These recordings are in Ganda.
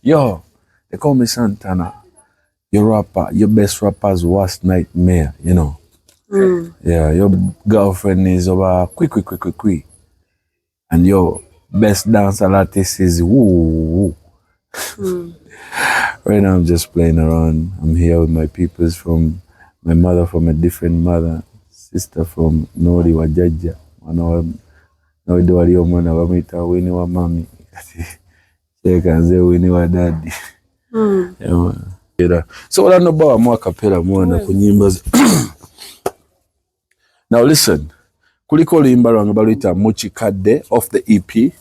Yo, they call me Santana. Your rapper, your best rapper's worst nightmare, you know. Yeah, your girlfriend is over quick. And your best dancer artist is woo. Right now I'm just playing around. I'm here with my peoples from my mother from a different mother, sister from Nori wa Jaja. Nori wali omwana bamwita Winnie wa mami. Cheka nze Winnie wa daddy. Yeah. So what I know about more capella more na kunyimba. Now listen. Kuliko oluyimba lwange baluyita Mukikadde off the EP.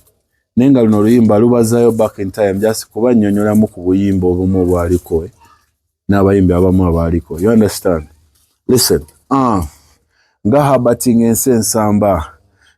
Nenga luno oluyimba lubazayo back in time just kuba nnyonnyolamu ku buyimba obumu obwaliko n'abayimbi abamu abaliko. You understand? Listen. Nga habating ensi ensamba.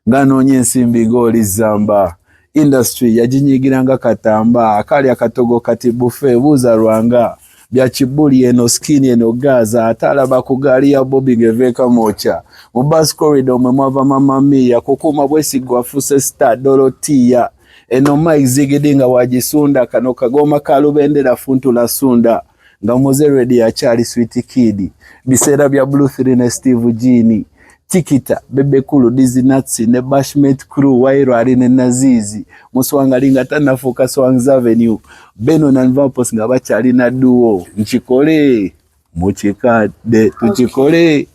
Nga noonya ensimbi ng'oli zamba. Industry yaginyigiranga katamba. Akali akatogo kati bufe buuza lwanga. Bya kibuli eno skinny eno gaza atalaba ku gaali ya Bobby ngeveka mocha mu bus corridor mwe mwava mama mia kukuma bwesigwa afuse star Dorotia eno Mike zigidinga wagisunda kano kagoma kalubendera funtu la sunda nga muze ready ya Charlie Sweet Kid bisera bya Blue 3 ne Steve Gini Tikita Bebe Kulu Dizzy Natsi ne Bashmate Crew Wairo ali ne Nazizi muswangalinga tanafuka Swang's Avenue Beno na Nvampos nga bachali na duo nchikole Mukikadde tuchikole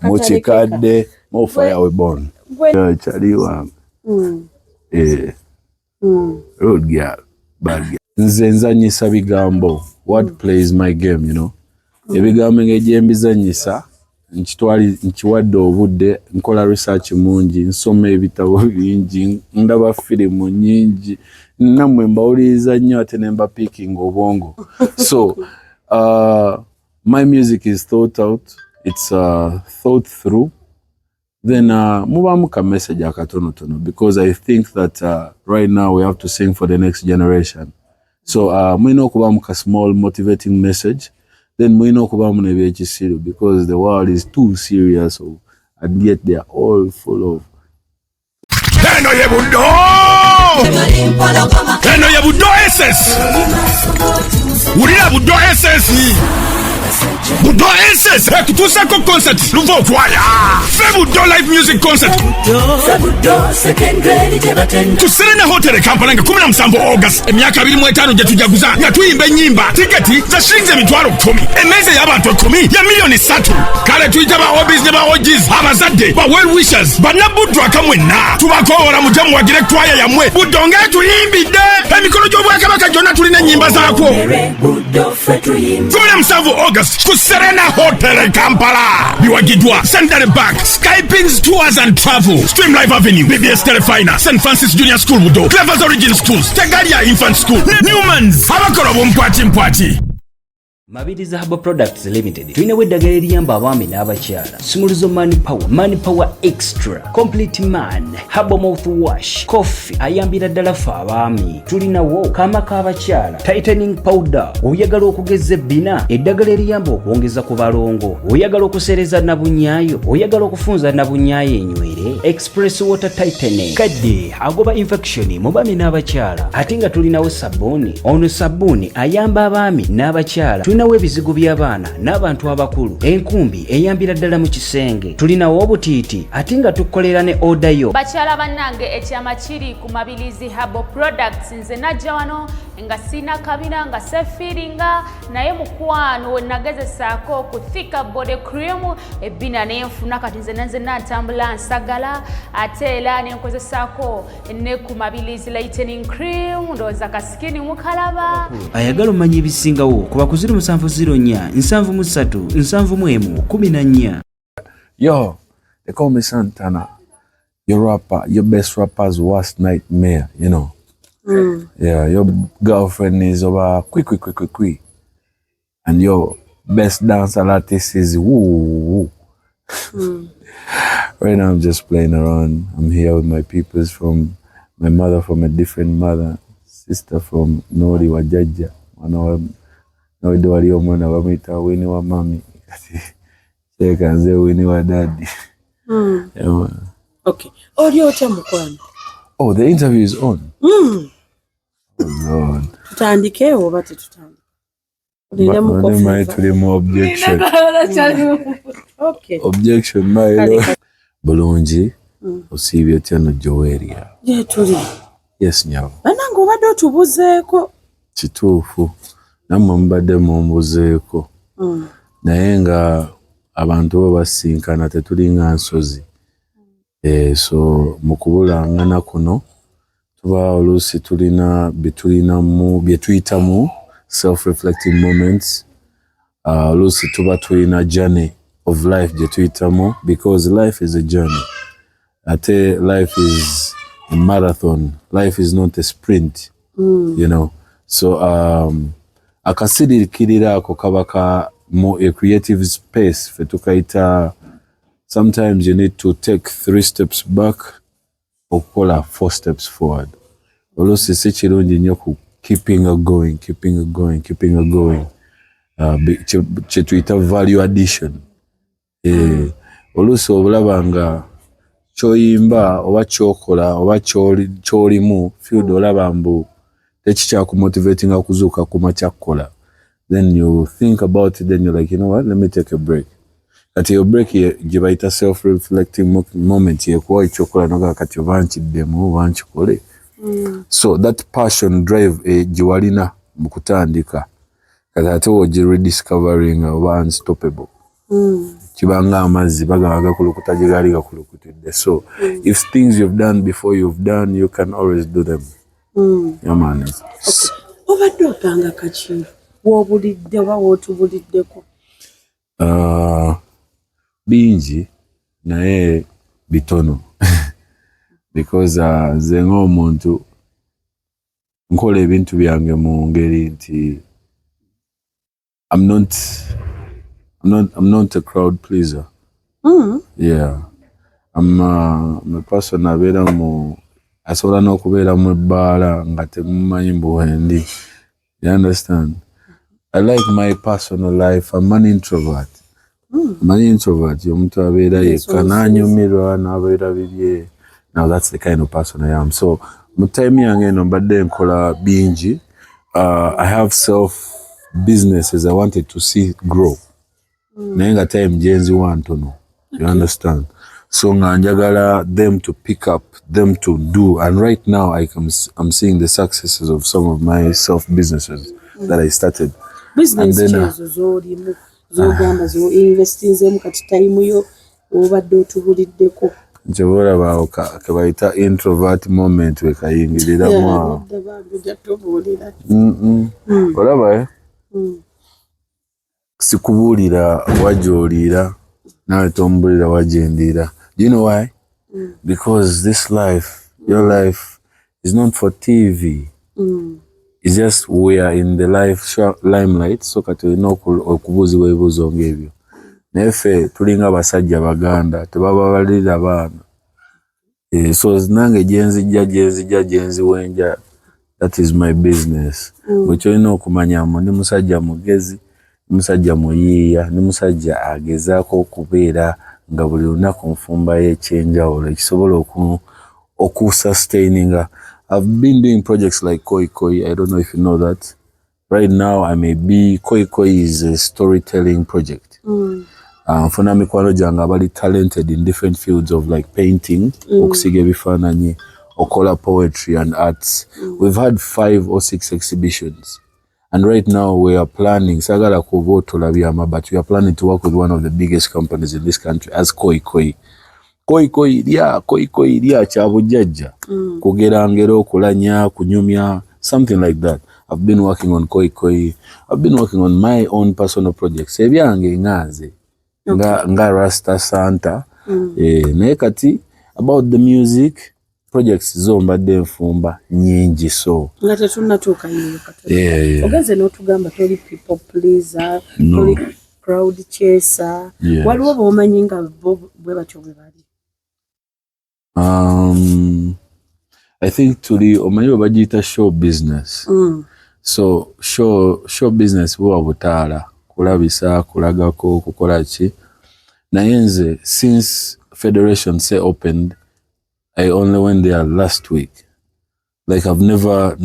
Mukikadde mo fire we born chali wa road girl bad girl nzenza nyisa bigambo what plays my game, you know ebigambo ngejembizanyisa nchiwadde obudde nkola research mungi nsoma ebitabo bingi ndaba filimu nyingi namwe mbawuliriza nnyo ate nemba picking obwongo so my music is thought out, it's thought through, then mubamu ka message akatonotono because I think that right now we have to sing for the next generation, so mwino kubamu ka small motivating message, then mwino kubamu nebyekisiru because the world is too serious, so, and yet they are all full of Eno ye Buddo SS. Ulira Buddo SS. Buddo SS. Kutusako concert. Luvo kwaya. Fe Buddo live music concert. Buddo second grade jebaten. Kuserena hotel Kampala nga 17 August. Emyaka 25 gye tujaguza. Nga tuyimba ennyimba. Tiketi za shilingi emitwalo 10. Emeza y'abantu 10 ya milioni 3. Kale tuyita ba hobbies ne ba OGs. Abazadde ba well wishers. Banabuddu akamwenna. Tubakoora mujamu wa director ya yamwe. Buddo nga tuyimbidde. Emikolo gy'obwakabaka gyonna tulina ennyimba zaakwo. 17 August ku Serena Hotel Kampala. Biwagidwa Central Bank, Skypins Tours and Travel, Stream Live Avenue, BBS Telefina, St. Francis Junior School Buddo, Clever's Origin Schools, Tegalia Infant School, Newman's, abakora bompwati. Mabiriza Herbal Products Limited. Tuina eddagala eriyamba abaami n'abakyala. Sumuluzo Money Power Extra, Complete Man, Herbal Mouthwash, Coffee, ayambira ddala ffe abaami. Tulinawo kaama k'abakyala, Tightening Powder, oyagala okugeza ebbina, eddagala eriyamba okwongeza ku balongo, oyagala okusereza nabunyaayo, oyagala okufunza nabunyaayo enywere, Express Water Tightening, kadde agoba infection mu baami n'abakyala. Ate nga tulinawo sabbuuni, ono sabbuuni ayamba abaami n'abakyala. Tulinawo ebizigo by'abaana n'abantu abakulu, enkumbi eyambira ddala mu kisenge, tulinawo obutiiti ate nga tukolera ne odayo. Bakyala bannange ekyama kiri ku Mabirizi Herbal Products, nze najja wano nga sina kabina nga sefiringa naye mukwano wenagezesaako ku Thika Body Cream ebbina nenfuna kati nze natambula nsagala ate era nenkozesaako ne ku Mabirizi Lightening Cream ndowooza kasikini mukalaba. Ayagala omanya ebisingawo kuba ku 0704 737 714. Yo, they call me Santana. Your best rapper's worst nightmare, you know. Yeah, your girlfriend is over quick. And your best dancer artist is woo. Right now I'm just playing around. I'm here with my peoples from my mother from a different mother, sister from Nori wa Jaja. Nori wali omwana bamwita Winnie wa mami. Cheka nze Winnie wa daddy. Yeah, okay. Audio tamukwano. Oh, the interview is on. Lord. Tutandike oba tetutandike? Tuli mu objection. Okay. Objection, my lord. Bulungi, osiibye otya n'ojja weerya? Gye tuli. Yes, nyabo. Bannange obadde otubuzeeko. Kituufu. Nammwe mubadde mumbuzeeko. Naye nga abantu bo basinkana tetulinga nsozi. So mu kubulangana kuno tuba oluusi tulina bye tuyitamu self-reflecting moments. Oluusi tuba tulina journey of life gye tuyitamu, because life is a journey. Ate life is a marathon. Life is not a sprint. You know. So akasirikirira ako kaba a creative space fe tukaita. Sometimes you need to take 3 steps back okukola 4 steps forward. Oluusi si kirungi nnyo ku keeping going. Kye tuyita value addition. Oluusi obulaba nga kyoyimba oba kyokola oba kyolimu field olaba mbu tekikyakumotivatinga okuzuuka ku makya kukola. Then you think about it, then you're like, you know what, let me take a break. Kati your break gye bayita self-reflecting moment yekuwa ekyokola noga kati oba nkiddemu oba nkikole. So that passion drive gye walina mu kutandika kati ate wogi rediscovering oba unstoppable. Kibanga amazzi bagamba gakulukuta gye gaali gakulukutidde. So if things you've done before you can always do them. Yeah, man. Obadde opanga kaki w'obulidde oba w'otubuliddeko? Bingi naye bitono. Because nze ng'omuntu nkola ebintu byange mu ngeri nti I'm not a crowd pleaser. Yeah. I'm a person asobola n'okubeera mu bbaala nga temumanyi mbu wendi. You understand? I like my personal life. I'm an introvert. Omuntu abeera yekka n'anyumirwa n'abeera bibye. Now that's the kind of person I am. So mu time yange eno mbadde nkola bingi. I have self businesses I wanted to see grow. Naye nga time gyenzi wantono. You understand? So nga njagala them to pick up, them to do. And right now I'm seeing the successes of some of my self businesses that I started. Business chezo zolimu zogamba zo investinzemu kati time yo obadde otubuliddeko. Njobola bawo ke bayita introvert moment we kayingiriramu awo. Olaba sikubuulira wajoolira nawe tombulira wajendiira. Do you know why? Because this life, your life, is not for TV. It's just we are in the limelight. So kati olina okubuuzibwa ebibuuzo ng'ebyo. Naye ffe tulinga abasajja baganda tebababalirira baana. So nange gyenziwenja, that is my business. Bwe kyolina okumanyamu ndi musajja mugezi, musajja muyiiya, ni musajja agezaako okubeera nga buli lunaku nfumba y'ekyenjawulo ekisobola okusustaininga. I've been doing projects like Koi Koi. I don't know if you know that. Right now, Koi Koi is a storytelling project. Nfuna mikwano gyange abali talented in different fields of like painting, okusiga ebifaananyi, okola poetry and arts. We've had 5 or 6 exhibitions. And right now we are planning, sagala kuvotola byama, but we are planning to work with one of the biggest companies in this country as Koi Koi. Koi Koi lya kyabujjajja. Kugerangera okulanya, kunyumya, something like that. I've been working on Koi Koi. I've been working on my own personal projects. Ebyange nganze. Nga Rasta Santa. Naye kati about the music projects zombadde nfumba nyingi so. Nga tetunnatuuka yiyo katono. Ogenze n'otugamba toli people pleaser, toli crowd chaser. Waliwo b'omanyi nga bwe batyo bwe bali? I think tuli omanyi bwe bagiyita show business. So show business buba butaala. Kulabisa, kulagako, kukola ki. Naye nze since Federation say opened, I only went there last week. Like I've never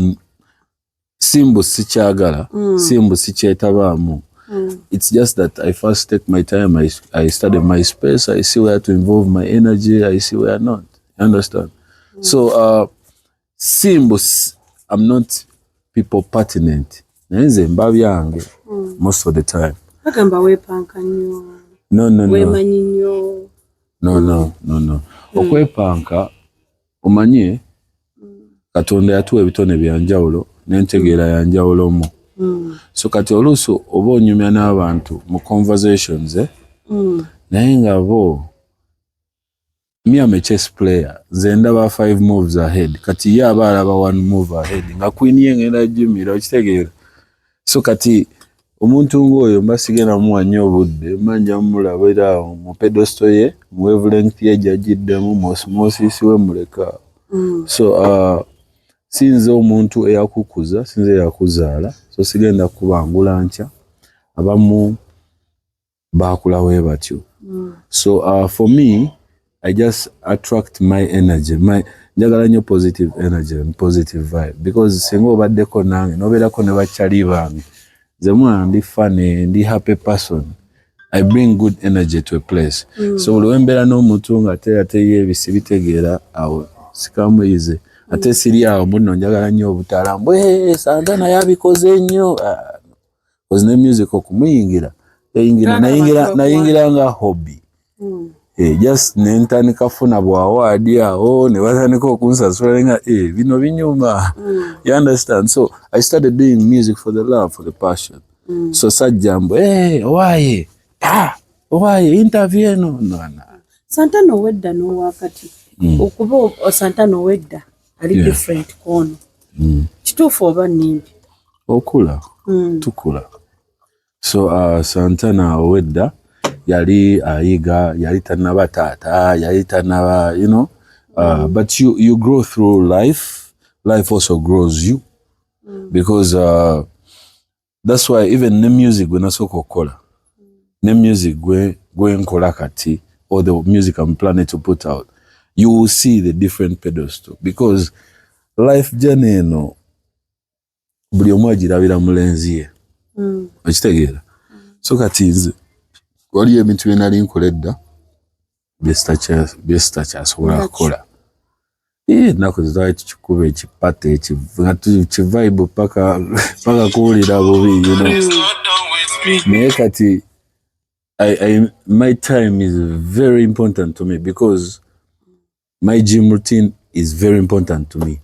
simbu sikyagala, simbu sikyetabamu. It's just that I first take my time, I study my space, I see where to involve my energy, I see where not. You understand? So, simbu, I'm not people pertinent. Nenze mbabi yange most of the time. Agamba wepanka nnyo. No. Wemanyi nnyo. No. Okwepanka omanye Katonda yatuwa ebitone byanjawulo n'entegeera yanjawulomu. So kati oluusi oba onyumya n'abantu mu conversations naye nga bo me am a chess player nze ndaba 5 moves ahead kati ye aba alaba 1 move ahead nga queen ye ngenda jimira okitegeera. So kati omuntu ng'oyo mba sigenda muwa nnyo obudde manja mulabira mu pedestal ye mu wavelength ye gy'agiddemu mosisi we muleka. So sinze omuntu eyakukuza sinze yakuzaala so sigenda kubangula nkya abamu bakulawo batyo. So for me I just attract my energy, njagala nnyo positive energy and positive vibe because singa obaddeko nange nobeerako ne bakyali bange nze mwana ndi funny ndi happy person, I bring good energy to a place. So olwembeera n'omuntu nga ate yebisi bitegeera awo sikamuyize ate siri awo muno njagala nnyo obutalambu Santana yabikoze nnyo because ne music okumuyingira nayingira nga hobby. Just nentandika funa bwawadi awo ne batandika okunsasula nga bino binyuma. You understand? So I started doing music for the love, for the passion. So sajjambo owaye interview no. Santana owedda n'owakati okuba Santana owedda ali different kono kituufu oba nimbi okula tukula. So Santana owedda yali ayiga yali tanaba taata yali tanaba but you grow through life also grows you because that's why even the music when nasoko kola the music gwe nkola kati or the music I'm planning to put out you will see the different pedestal because life journey buli omu agirabira mulenzi ye okitegeera. So kati nze waliyo ebintu bye nali nkoledda bye sitakyasobola kukola ennaku zitwali tukikuba ekipata kivibe paka kuwulira bubi naye kati my time is very important to me because my gym routine is very important to me.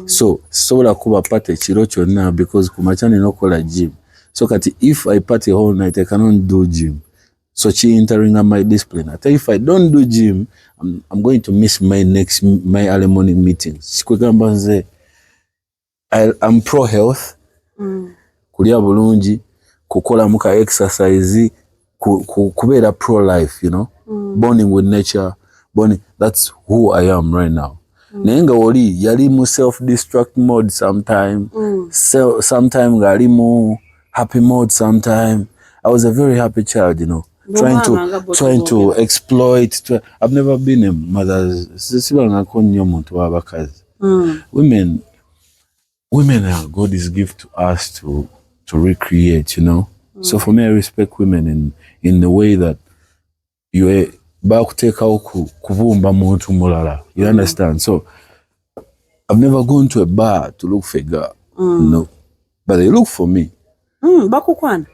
So sobola kuba pata ekiro kyonna because kumakya nina okukola gym. So kati if I party whole night I cannot do gym. So she entering on my discipline. I tell you, if I don't do gym, I'm going to miss my early morning meetings. I'm pro health. Kulia bulungi, kukola muka exercise, kubeera pro life, bonding with nature, that's who I am right now. Nenga oli yali mu self destruct mode sometime, sometime gali mu happy mode sometime. I was a very happy child, trying to exploit. I've never been a mother. Women are God's gift to us to recreate, So for me, I respect women in the way that you bakuteka kuvumba muntu mulala. You understand? So I've never gone to a bar to look for a girl. No, but they look for me. Bakukwana.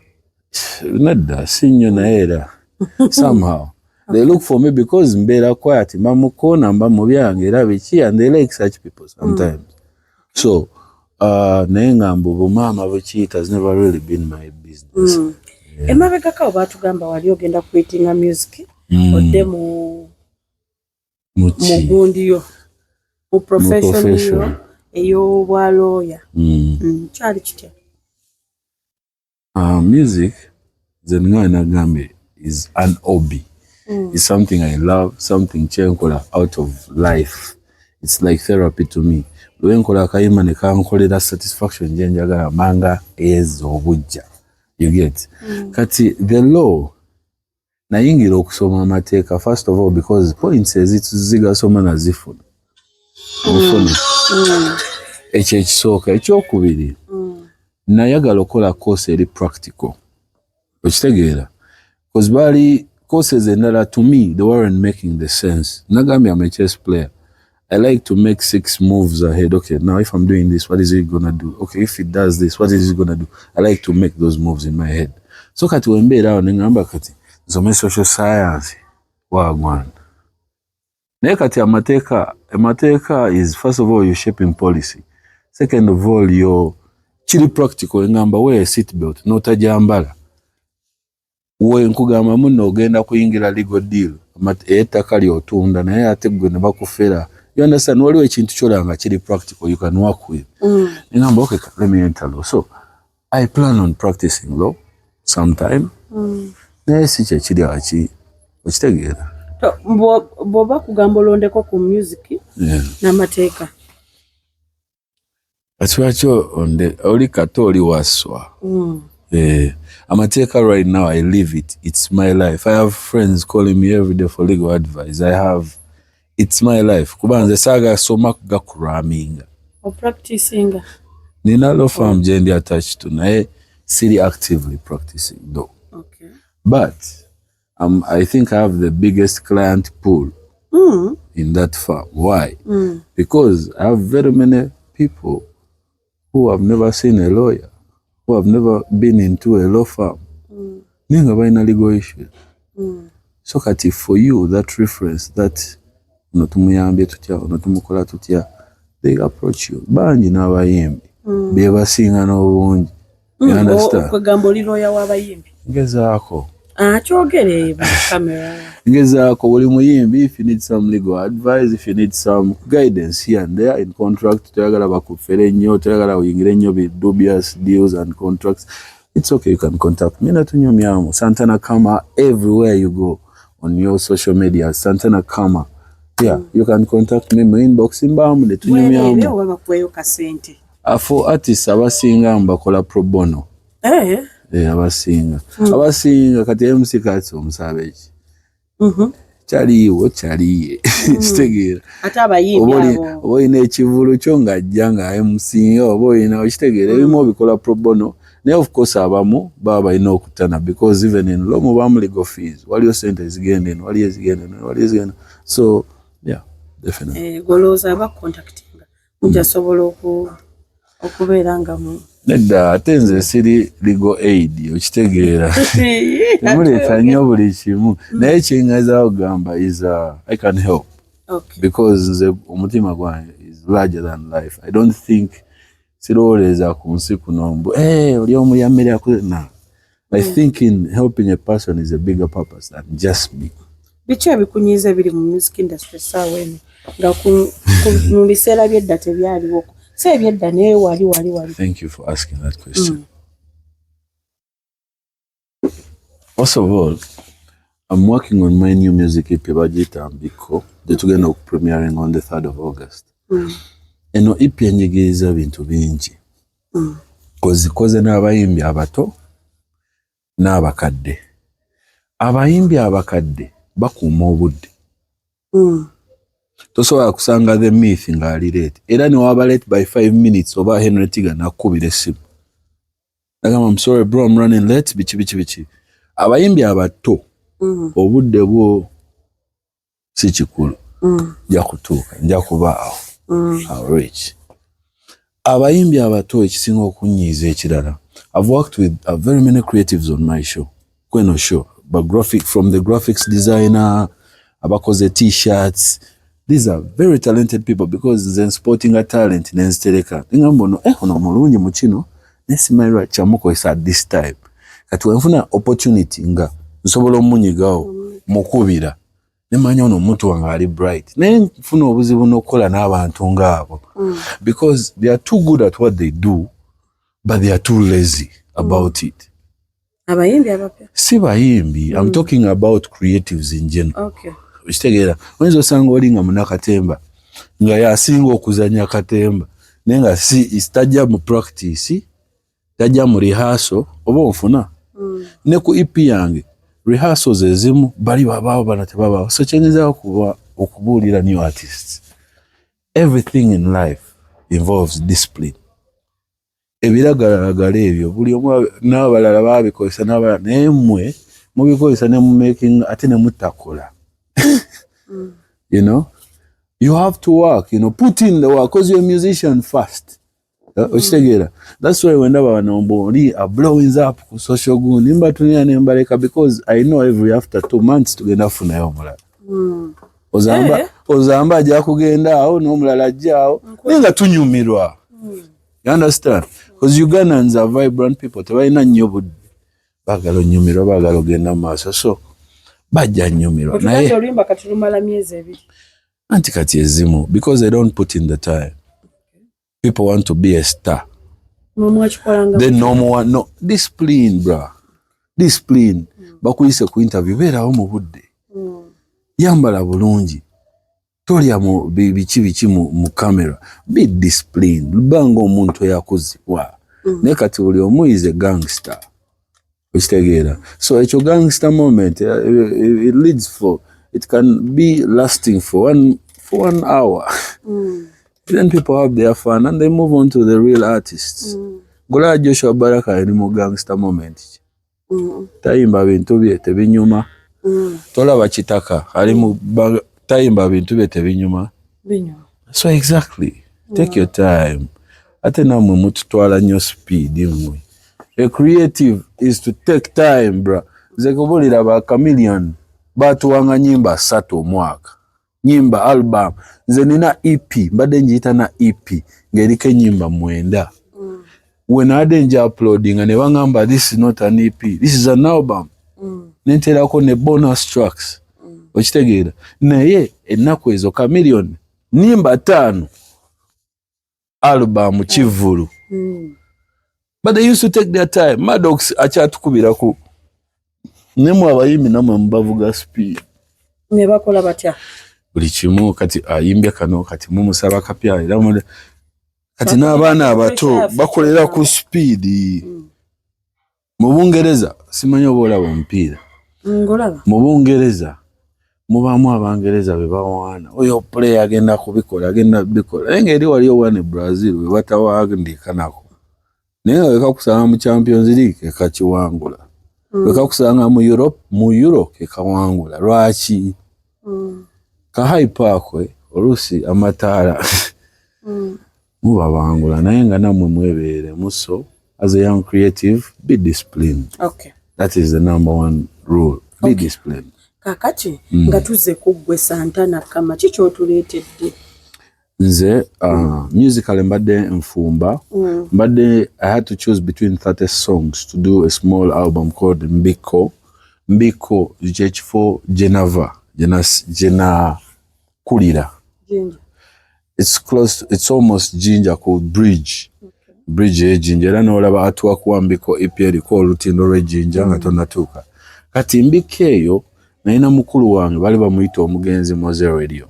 Nada, sinyo na era. Somehow. They look for me because mbera quiet. Mamukona mba mubyange era biki and they like such people sometimes. So, nenga mbubu mama biki it has never really been my business. Emabega ka batugamba wali ogenda creating a music odde mu gundi yo. Mu profession eyo bwa lawyer. Chali kitya. Music, Zenga Gambe, is an hobby. It's something I love, something chenkola out of life. It's like therapy to me. Lwenkola kayima ne kankolera satisfaction jenjagala manga ezo obujja. You get? Kati the law nayingira okusoma amateeka first of all because points ezituziga soma na zifuna. Ekyo ekisooka ekyokubiri nayagala okola course eri practical. Okitegeera? Because bali courses endala to me, they weren't making the sense. Nagambye I'm a chess player. I like to make 6 moves ahead. Okay, now if I'm doing this, what is it gonna do? Okay, if it does this, what is it gonna do? I like to make those moves in my head. So kati wembeera awo nengamba kati nsome social science wagwana. Naye kati amateeka is first of all you're shaping policy. Second of all you're chili practical engamba wear a seatbelt notajambala. Uwe nkugamba muno ogenda kuyingira legal deal. Ettaka ly'otunda naye ate gwe ne bakufera. You understand? Waliwo ekintu kyolanga kiri practical you can work with. Ngamba okay, let me enter law. So I plan on practicing law sometime. Naye si kye kiri aki okitegeera. Bw'oba kugamba olondeko ku music n'amateeka. Atwakyo oli kato oli waswa. Amateeka right now I live it. It's my life. I have friends calling me every day for legal advice. It's my life. Kubanze saga soma kugakuraminga. O practicing. Nina law firm jendi attached to naye siri actively practicing though. Okay. But I think I have the biggest client pool in that firm. Why? Because I have very many people who have never seen a lawyer, who have never been into a law firm. Ninga baina legal issues. So kati for you, that reference, that notumuyambye tutya, notumukola tutya, they approach you. Banji n'abayimbi. Bebasinga n'obungi. You understand? Okugamba oli lawyer w'abayimbi. Ngezaako. Kyogere ba camera. Ngezaako buli muyimbi, if you need some legal advice, if you need some guidance here and there in contract, toyagala bakufere nnyo, toyagala oyingire nnyo bi dubious deals and contracts, it's okay, you can contact me. Natunyumyamu Santana Kama everywhere you go on your social media. Santana Kama. Yeah, you can contact me mu inbox mbamu netunyumyamu. Wewe waba kweyo kasente. For artists abasinga mbakola pro bono. Abasinga. Abasinga kati MC Katso omusabeki. Chaliwo chaliye. Kitegeera. Ate abayimbi abo. Oyina ekivulu kyo ng'ajja nga MC oba oyina okitegeera ebimu bikola pro bono. Naye of course abamu baba balina okutana because even in law mubamu legal fees. Waliyo sente zigenda eno, waliyo zigenda. So yeah, definitely. Goloza aba contactinga. Mujasobola okubeera nga mu nedda ate nze siri legal aid okitegeera. Temuleka nnyo buli kimu. Naye kyengaza okugamba is I can help. Okay. Because nze omutima gwange is larger than life. I don't think sirowoleza ku nsi kuno mbu oli omuli ammere akuze. No. I think in helping a person is a bigger purpose than just me. Biki ebikunyiiza biri mu music industry saawa eno nga mu biseera by'edda tebyaliwo. Sebyedda naye wali. Thank you for asking that question. First of all, I'm working on my new music EP Bajita Mbiko. Tugenda premiering on the 3rd of August. Eno EP enjigiriza bintu bingi. Kozikoze n'abayimbi abato n'abakadde. Abayimbi abakadde bakuuma obudde. Tosobola kusanga the myth ng'ali late. Era ne waba late by 5 minutes oba Henry Tiga nakubira essimu. Nagamba I'm sorry bro, I'm running late. Bichi. Abayimbi abato obudde bwo si kikulu. Nja kutuuka, nja kubaawo. I'll reach. Abayimbi abato ekisinga okunyiiza ekirala. I've worked with very many creatives on my show. Kweno show. But from the graphics designer, abakoze t-shirts. These are very talented people because they're sporting a talent in Enstereka. Ngambano ono mulungi mu kino nesimaira kyamuko is at this time. Kati wenfuna opportunity nga nsobola omunyigawo mukubira. Nemanya ono omuntu wange ali bright. Ne nfuna obuzibu n'okukola n'abantu ng'abo. Because they are too good at what they do, but they are too lazy about it. Abayimbi abapya? Si bayimbi. I'm talking about creatives in general. Okay. Kitegeera wenzo sanga oli nga munakatemba nga yasinga okuzanya katemba nenga si istajja mu practice tajja mu rehearsal oba ofuna ne ku EP yange rehearsals ezimu bali babaawo bana tebabaawo so kyengeza okubuulira new artists. Everything in life involves discipline. ebiragalagala ebyo buli omu n'abalala babikozesa n'abalala naye mmwe mubikozesa ne mu making ate ne mutakola. You know, you have to work, you know, put in the work because you're a musician first. That's why when nobody are blowing up ku social good nimba tunia nembaleka because I know every after 2 months tugenda funa yo mulala. Ozamba ajja kugenda awo n'omulala ajjaawo nenga tunyumirwa. You understand? Because Ugandans are vibrant people. Tebalina nnyo budde. Bagala onyumirwa bagala ogenda maaso. So bajja nyumirwa. Naye olimba kati lumala myezi ebiri. Anti kati ezimu because they don't put in the time. People want to be a star. They no discipline, bro. Discipline. Bakuyise ku interview beerawo mu budde. Yambala bulungi. Tolya mu bichi mu camera. Be disciplined. Lubanga omuntu yakuzibwa. Ne kati buli omu is a gangster. Okitegeera. So ekyo gangster moment it leads for it can be lasting for one hour. Then people have their fun and they move on to the real artists. Gola Joshua Baraka ali mu gangster moment. Tayimba bintu bye tebinyuma. Tola bakitaka ali mu tayimba bintu bye tebinyuma. So exactly. Take your time. Ate namwe mututwala nnyo speed imwe. A creative is to take time, bro. Zekubulira ba chameleon batuwanga nyimba 3 omwaka. Nyimba album. Nze nina EP, mbadde njiyita na EP, ng'eriko nyimba 9. When I didn't uploading and bangamba this is not an EP, this is an album. Nenterako ne bonus tracks. Okitegeera. Naye ennaku ezo chameleon nyimba 5 album kivulu. But they used to take their time. Maddox achatukubirako. Nemu abayimbi namwe mbavuga speed. Ne bakola batya. Buli kimu kati ayimbye kano kati mumusaba kapya era kati n'abaana abato bakolera ku speed. Mu Bungereza simanyi obola omupiira. Ngolaba. Mu Bungereza mubamu abangereza be bawana. Oyo player agenda kubikola agenda bikola. Engeri wali owane Brazil we batawagandikanako. Naye weka kusanga mu Champions League ekakiwangula. Weka kusanga mu Europe ekawangula. Lwaki? Ka hype akwe olusi amataala. Mubabangula naye nga namwe mwebeere muso as a young creative be disciplined. Okay. That is the number 1 rule. Be disciplined. Kakati nga tuze kuggwe Santana kama kicho tuleetedde. Nze musical mbadde nfumba. Mbadde I had to choose between 30 songs to do a small album called Mbiko. Mbiko for Geneva. Jena kulira. Ginger. It's close, it's almost ginger called Bridge. Okay. Bridge ginger. Era n'olaba artwork wa Mbiko EPL called Lutindo Red Ginger nga tonatuuka. Kati Mbiko eyo nalina mukulu wange bali bamuyita omugenzi Moze Radio.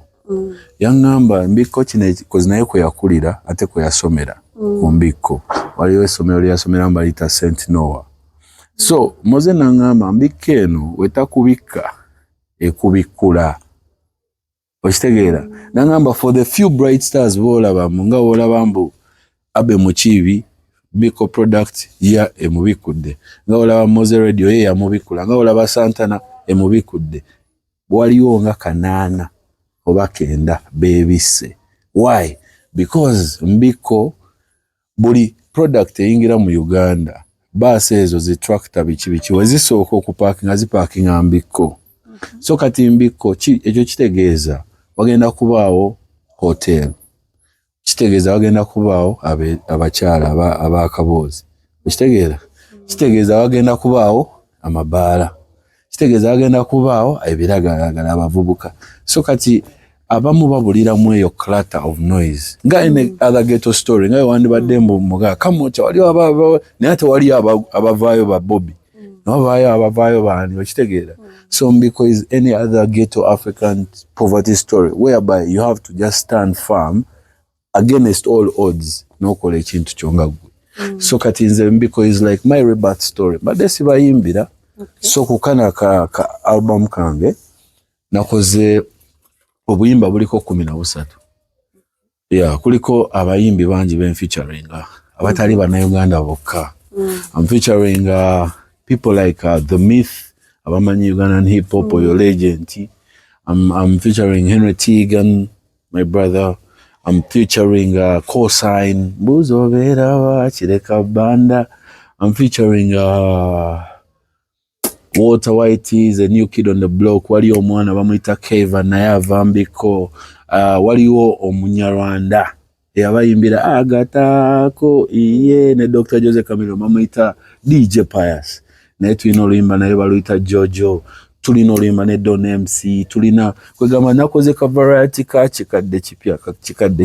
Yangamba Mbiko kino kozi naye kwe yakulira ate kwe yasomera ku Mbiko. Waliwo essomero lyasomera mbalita St. Noah. So Moze nangamba Mbiko eno wetakubika ekubikula. Okitegeera. Nangamba for the few bright stars bolaba nga olaba mbu abe mukibi Mbiko product ya emubikudde. Nga olaba Moze Radio ye yamubikula. Nga olaba Santana emubikudde. Waliwo nga 8 oba 9 bebise. Why? Because Mbiko buli product eyingira mu Uganda base ezo zi tractor bichi wezisooka okuparkinga ziparkinga Mbiko. So kati Mbiko ekyo kitegeeza wagenda kubaawo hotel. Kitegeeza wagenda kubaawo abakyala abakaboozi. Kitegeeza. Kitegeeza wagenda kubaawo amabaala. Kitegeeza wagenda kubaawo ebiragala abavubuka. So kati abamu babulira mu eyo clutter of noise. Nga in other ghetto story nga wandi badembo muga kamocha wali aba ne ate wali abavaayo ba Bobby. Nobaayo abavaayo bani okitegeera. So Mbiko is any other ghetto African poverty story whereby you have to just stand firm against all odds nokola ekintu kyonga gwe. So kati nze Mbiko is like my rebirth story. But desi bayimbira. Okay. So kukana ka album kange nakoze obuyimba buliko 13. Yeah, kuliko abayimbi bangi ben featuring abatali bannayuganda bokka. I'm featuring people like The Myth, abamanyi Ugandan hip hop, your legend. I'm featuring Henry Tegan, my brother. I'm featuring Cosign, Buzo Vera, Chireka Banda. I'm featuring Walter Whitey, is a new kid on the block. Waliwo omwana bamuyita Keva naye avambiko. Waliwo omunyarwanda yabayimbira agataako iye ne Dr. Jose Camilo bamuyita DJ Pius. Naye tulina oluyimba naye baluyita Jojo. Tulina oluyimba ne Don MC. Tulina kwegamba nakoze ka variety ka kikadde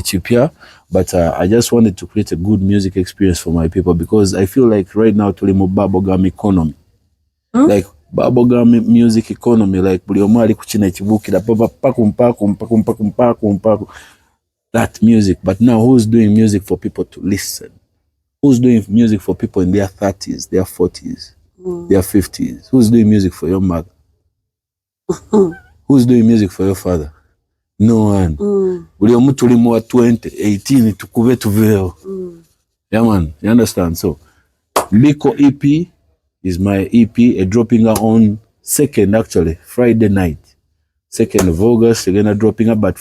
kipya. But I just wanted to create a good music experience for my people because I feel like right now tuli mu bubblegum economy. Like bubblegum music economy, like buli omu ali kuchina ekibukira paku that music. But now who's doing music for people to listen? Who's doing music for people in their 30s, their 40s, their 50s? Who's doing music for your mother? Who's doing music for your father? No one. Buli omu tuli mu 2018 tukube tuveo. Yeah man, you understand? So Biko EP is my EP, dropping on 2nd actually, Friday night. 2nd of August, again dropping up, but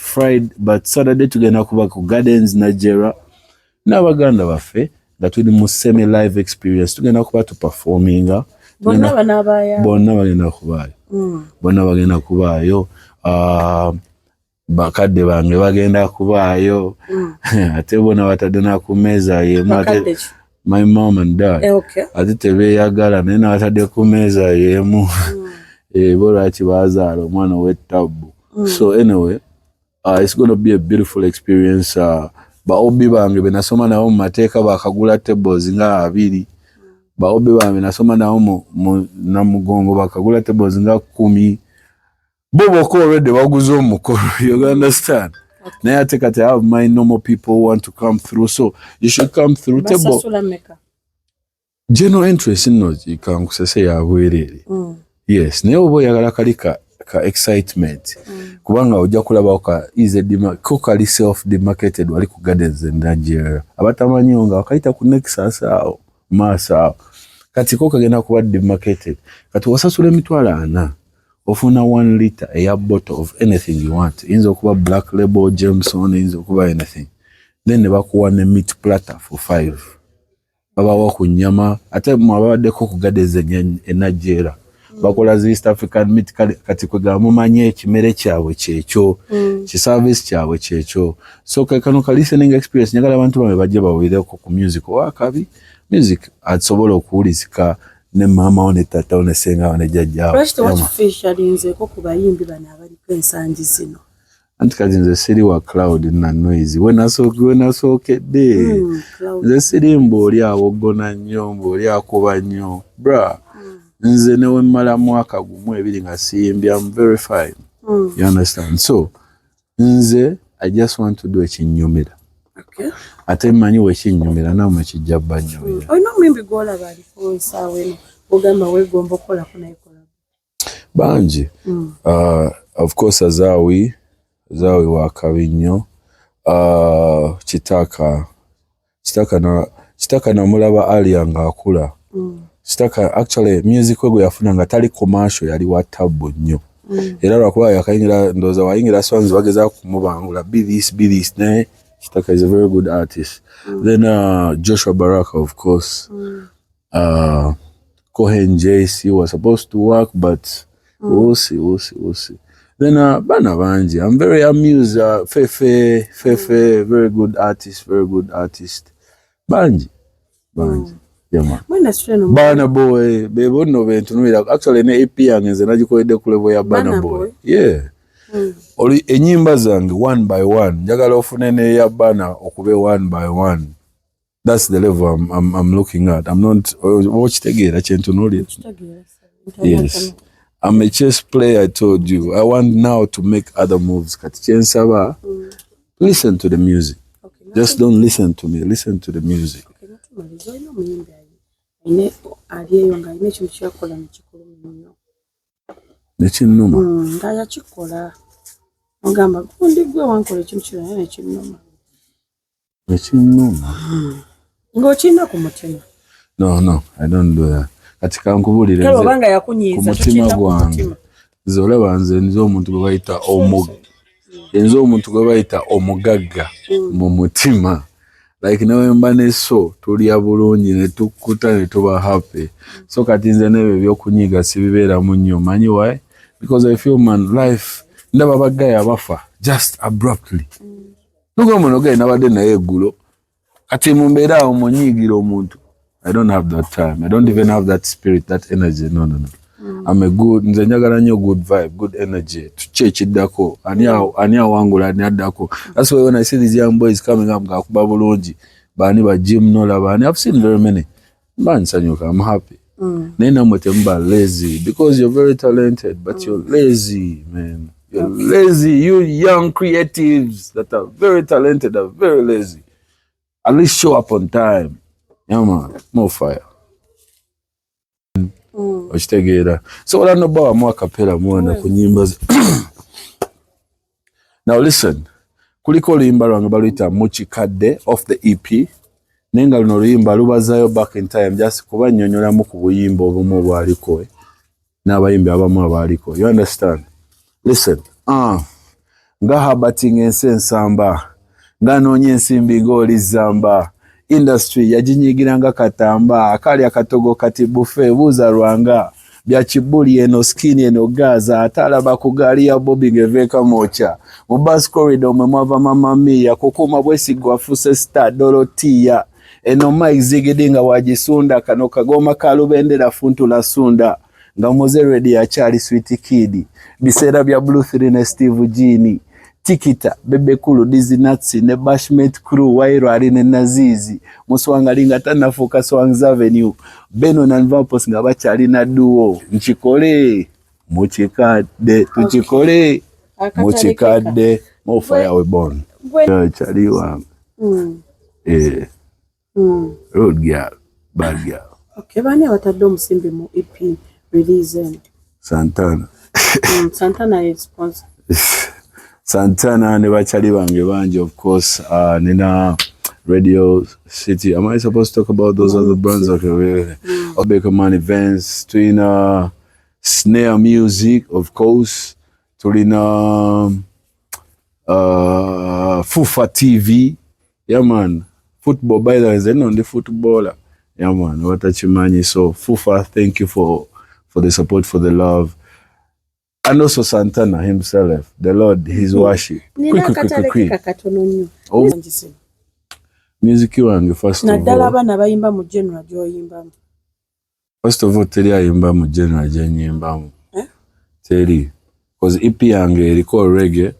Saturday tugenda kuba ku Gardens Nigeria. N'abaganda baffe that tuli mu semi live experience tugenda kuba tu performinga. Bonna bagenda kubaayo. Bakadde bange bagenda kubaayo. Ate bona batadde na ku meza ye mate. My mom and dad. Okay. Ati tebeyagala naye batadde ku meza yemu. Bora kibazaala omwana w'ettabu. So anyway, it's going to be a beautiful experience. Baobi bange benasoma nawo mu mateeka bakagula tables nga 2. Baobi bange nasoma nawo mu Namugongo bakagula tables nga 10. Bobo ko already waguze omukolo. You understand? Naye ate kati I have my normal people who want to come through, so you should come through. General interest in ikankusese yabwerere. Yes, naye obo yagala kalika ka excitement. Kubanga ojja kulaba kali self demarketed wali ku Gardens in Nigeria. Abatamanyi nga wakaita ku Nexus awo masa. Kati ko kagenda kuba demarketed. Kati wasasula emitwalo 4. Ofuna 1 liter a bottle of anything you want. Inzo kuba Black Label, Jameson, inzo kuba anything. Then nebakuwa ne meat platter for 5. Baba wako nyama ate mwabaddeko ku Gardens in Nigeria. Bakola East African meat kati kwegala mumanye ekimere kyabwe kyekyo. Ki service kyabwe kyekyo. So kano ka listening experience nyagala abantu bamwe bajje bawireko ku music wakabi. Music atsobola okuwulizika ne mama one tata one senga one jajja. First what featurinze ko kubayimbi bana abali kwensangi zino. Antikazi nze siri wa cloud na noise. Wena sokedde. Nze siri mboli awogona nnyo, mboli akuba nnyo. Bra. Nze newe mmala mwaka gumu 2 nga siyimbya. I'm very fine. You understand? So, nze I just want to do ekinnyumira. Okay. Ate mmanyi wekinnyumira namwe kijja banyumira. Oyina omuyimbi gwola bali ko nsaawe ogamba wegomba okola ko naye kola. Banji. Of course Azawi wa Kabinyo. Kitaka na mulaba ali nga akula. Kitaka actually music wego yafuna nga tali commercial yali wa tabu nnyo. Era lwakuba yakayingira ndoza wayingira songs bageza kumubangula be this naye Kitaka is a very good artist. Then Joshua Baraka, of course. Cohen JC was supposed to work, but we'll see. Then Bana Banji, I'm very amused. Fefe, very good artist. Banji. Yeah, man. Bana Boy, bebo no bentu actually ne EP yange nagikolede ku level ya Bana Boy. Yeah. Oli enyimba zange 1 by 1 njagala ofune ne ya Bana okube 1 by 1. That's the level I'm looking at. I'm not watch tegera chentu noli. Yes. I'm a chess player, I told you. I want now to make other moves. Kati chensaba. Listen to the music. Okay, just don't listen to me. Listen to the music. Nekinuma. Ndaya chikola. Ngamba kundi gwe wankole ekintu kino nekinuma. Nekinuma. Ngochina ku mutima. No, I don't do that. Katika nkubulire nze. Banga yakunyiza mutima gwange. Zole banze nzo omuntu gwe bayita enzo omuntu gwe bayita omugagga mu mutima. Like nawe mbane so tuli abulungi ne tukuta ne tuba happy. So kati nze nebe byokunyiga sibibeera mu nnyo. Manyi why? Because I feel man life ndaba bagaya bafa just abruptly. Nugo munoga inabade naye eggulo. Kati mumbeera awo munyigira omuntu. I don't have that time. I don't even have that spirit, that energy. No. I'm a good, nze njagala nnyo good vibe, good energy. Tuchechiddako. Ani awangula ani addako. That's why when I see these young boys coming up, gakuba bulungi, bani ba gym nola bani. I've seen very many. Nsanyuka, I'm happy. Nena mwete mba lazy because you're very talented, but you're lazy, man. You're lazy. You young creatives that are very talented are very lazy. At least show up on time. Yeah, man. More fire. So what I know about more capella more na kunyimba. Now listen. Kuliko luyimba lwange baluyita Muchikadde off the EP. Nenga luno luyimba lubazayo back in time just kuba nnyonnyolamu ku buyimba obumu obwaliko n'abayimbi abamu abaliko. You understand? Listen. Nga habating ensi ensamba. Nga noonye ensimbi ng'oli zamba. Industry yajinyigiranga katamba akali akatogo kati bufe buza rwanga bya kibuli eno skinny eno gaza atalaba kugali ya bobbing eveka mocha mu bus corridor mwava mama mia kukuma bwesigwa fuse star dorotia eno Mike zigidinga wajisunda kano kagoma kalubendera funtu la sunda nga moze ready ya Charlie Sweet Kid bisera bya Blue 3 ne Steve Gini Tikita, Bebe Kulu, Dizzy Natsi, ne Bashmate Crew, Wairo Arine Nazizi, Muswanga Linga Tana Foka Swang's Avenue, Beno na Nvampos nga bachali na duo, Nchikole, Muchikadde, Tuchikole, Muchikadde, more fire we born. Chali wangu. Road girl, bad girl. Okay, bani watadde omusimbi mu EP release Santana. Santana is sponsor. Santana ne bachali bange banji, of course. Nina Radio City. Am I supposed to talk about those other brands? Okay, Baker Man Events, Twina Snare Music, of course. Tulina Fufa TV. Yeah, man. Football, by the way, they're not the footballer. Yeah, man. What a chimanyi. So, Fufa, thank you for the support, for the love. And also Santana himself, the Lord, his worship. Quick. Oh. Music wange first of all. First of all, teri ayimba mu general jenyimbamu. Teri. Because EP yange eriko reggae,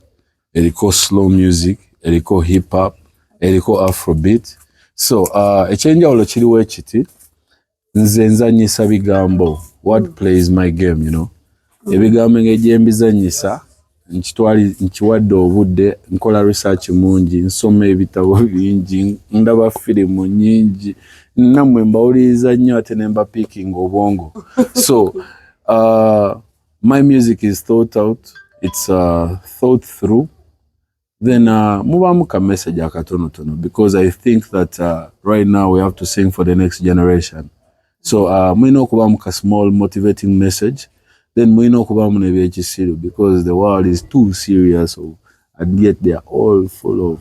eriko slow music, eriko hip hop, eriko afrobeat. So, echenjawulo kiriwo ekiti. Nze nzanyisa bigambo. Wordplay is my game, you know. Ebigambo ng'egyembizanyisa nkiwadde obudde nkola research mungi nsoma ebitabo bingi ndaba firimu nyingi nammwe mbawuliriza nnyo ate ne mba picking obwongo. So my music is thought out, it's thought through, then mubaamu ka message akatonotono because I think that right now we have to sing for the next generation. So mulina okubaamu ka small motivating message. Then we know because the world is too serious, and yet they are all full of